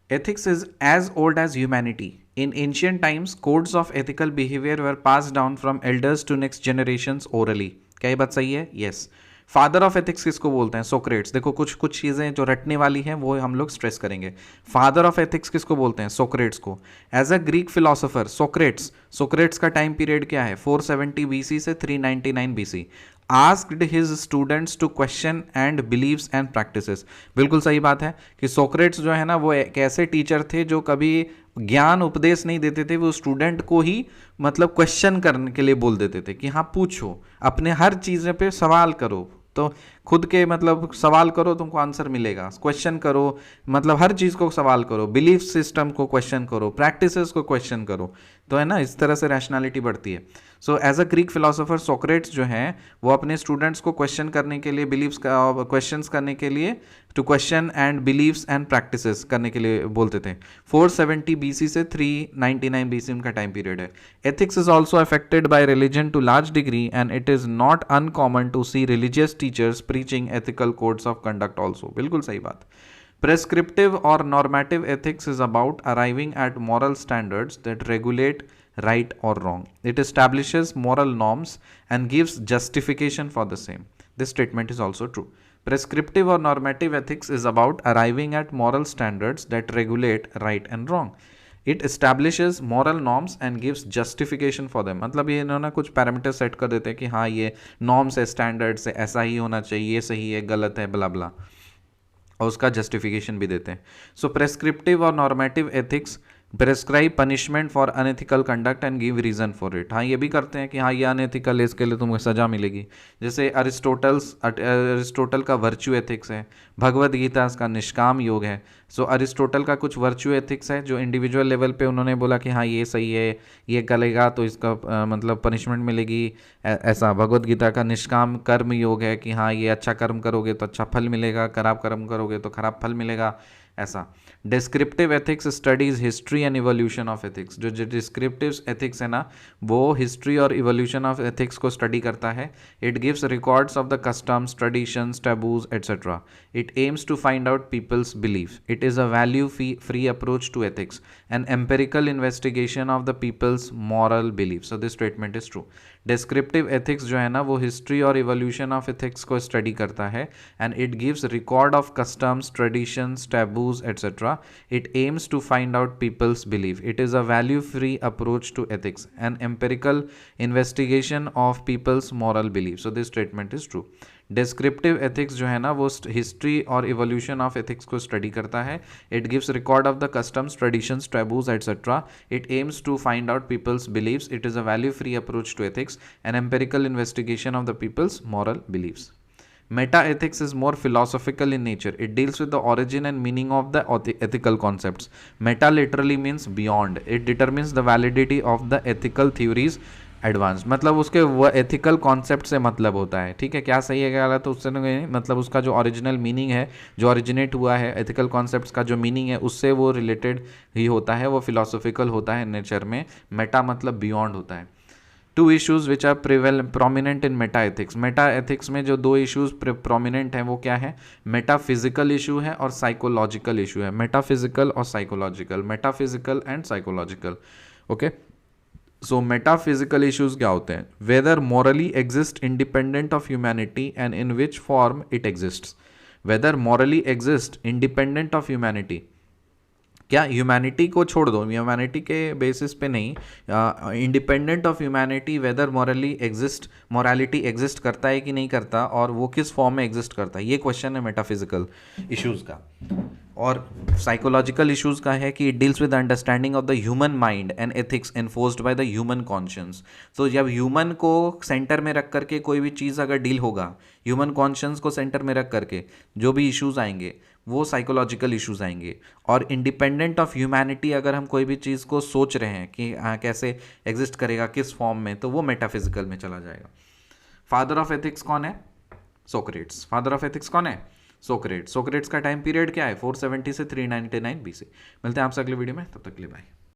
Ethics is as old as humanity. In ancient times, codes of ethical behavior were passed down from elders to next generations orally. क्या ये बात सही है? Yes. Father of ethics किसको बोलते हैं? Socrates. देखो कुछ कुछ चीज़ें जो रटने वाली हैं वो हम लोग स्ट्रेस करेंगे. फादर ऑफ एथिक्स किसको बोलते हैं? सोक्रेट्स को. As a Greek philosopher Socrates, Socrates का टाइम पीरियड क्या है? 470 बीसी से 399 BC. Asked his students to question and believes and practices. बिल्कुल सही बात है कि सोक्रेट्स जो है ना वो एक ऐसे टीचर थे जो कभी ज्ञान उपदेश नहीं देते थे, वो स्टूडेंट को ही मतलब क्वेश्चन करने के लिए बोल देते थे कि हाँ पूछो, अपने हर चीज़ पे सवाल करो. तो खुद के मतलब सवाल करो तुमको आंसर मिलेगा, क्वेश्चन करो मतलब हर चीज़ को सवाल करो, बिलीफ सिस्टम को क्वेश्चन करो, प्रैक्टिसेस को क्वेश्चन करो. तो है ना, इस तरह से रैशनैलिटी बढ़ती है. So as a Greek philosopher Socrates जो हैं वो अपने स्टूडेंट्स को क्वेश्चन करने के लिए, बिलीव्स का क्वेश्चंस करने के लिए, to question and believes and practices करने के लिए बोलते थे. 470 बीसी से 399 बीसी उनका टाइम पीरियड है. Ethics is also affected by religion to large degree and it is not uncommon to see religious teachers preaching ethical codes of conduct also. बिल्कुल सही बात. Prescriptive or normative ethics is about arriving at moral standards that regulate right or wrong. It establishes moral norms and gives justification for the same. This statement is also true. Prescriptive or normative ethics is about arriving at moral standards that regulate right and wrong. It establishes moral norms and gives justification for them. मतलब ये इन्होंने कुछ parameter set कर देते हैं कि हाँ ये नॉर्म्स है, स्टैंडर्ड्स है, ऐसा ही होना चाहिए, ये सही है, गलत है, बला बला, और उसका जस्टिफिकेशन भी देते हैं. सो प्रेस्क्रिप्टिव और normative ethics prescribe punishment for unethical conduct and give reason for it. हाँ ये भी करते हैं कि हाँ ये अनएथिकल है, इसके लिए तुम्हें सजा मिलेगी. जैसे अरिस्टोटल का वर्च्यू एथिक्स है, भगवद गीता इसका निष्काम योग है. सो अरिस्टोटल का कुछ वर्च्यू एथिक्स है जो इंडिविजुअल लेवल पे उन्होंने बोला कि हाँ ये सही है, ये करेगा तो इसका मतलब पनिशमेंट मिलेगी. ऐसा भगवद गीता का निष्काम कर्म योग है कि हाँ ये अच्छा कर्म करोगे तो अच्छा फल मिलेगा, खराब कर्म करोगे तो खराब फल मिलेगा. ऐसा. Descriptive ethics studies history and evolution of ethics. जो डिस्क्रिप्टिव एथिक्स है ना वो हिस्ट्री और इवोल्यूशन ऑफ एथिक्स को स्टडी करता है. It gives records of the customs, traditions, taboos etcetera. It aims to find out people's belief. It is a value free approach to ethics and empirical investigation of the people's moral belief. So this statement is true. Descriptive ethics जो है ना वो history और evolution of ethics को study करता है and it gives record of customs, traditions, taboos etcetera. It aims to find out people's belief. It is a value-free approach to ethics, an empirical investigation of people's moral belief. So this statement is true. Descriptive ethics जो है ना वो history और evolution of ethics को study करता है. It gives record of the customs, traditions, taboos, etc. It aims to find out people's beliefs. It is a value-free approach to ethics, an empirical investigation of the people's moral beliefs. Meta ethics is more philosophical in nature. It deals with the origin and meaning of the ethical concepts. Meta literally means beyond. It determines the validity of the ethical theories advanced. मतलब उसके वो ethical concept से मतलब होता है. ठीक है, क्या सही है क्या गलत तो उससे नहीं, मतलब उसका जो ओरिजिनल मीनिंग है, जो ओरिजिनेट हुआ है ethical concepts का जो मीनिंग है उससे वो रिलेटेड ही होता है, वो फिलोसॉफिकल होता है नेचर में. मेटा मतलब बियॉन्ड होता है. Two issues which are prominent in meta ethics. Meta ethics में जो दो इश्यूज प्रोमिनेंट हैं वो क्या है? मेटाफिजिकल इशू है और साइकोलॉजिकल इशू है. मेटाफिजिकल और psychological, metaphysical and psychological. Okay, so metaphysical issues क्या होते हैं? Whether morally exist independent of humanity and in which form it exist. Whether morally exist independent of humanity, क्या humanity को छोड़ दो, ह्यूमैनिटी के बेसिस पे नहीं, independent of humanity whether morality exist करता है कि नहीं करता और वो किस फॉर्म में एग्जिस्ट करता है, ये क्वेश्चन है मेटाफिजिकल इश्यूज़ का. और साइकोलॉजिकल इश्यूज़ का है कि it deals with understanding of the human mind and ethics enforced by the human conscience. तो जब ह्यूमन को सेंटर में रख करके कोई भी चीज़ अगर डील होगा, ह्यूमन कॉन्शियंस को सेंटर में रख करके जो भी इश्यूज़ आएंगे वो साइकोलॉजिकल इश्यूज़ आएंगे. और इंडिपेंडेंट ऑफ ह्यूमैनिटी अगर हम कोई भी चीज़ को सोच रहे हैं कि कैसे एग्जिस्ट करेगा, किस फॉर्म में, तो वो मेटाफिजिकल में चला जाएगा. फादर ऑफ एथिक्स कौन है? सोक्रेट्स. फादर ऑफ एथिक्स कौन है? सोक्रेट्स. सोक्रेट्स का टाइम पीरियड क्या है? 470 से 399 बीसी. मिलते हैं आपसे अगले वीडियो में, तब तक के लिए बाय.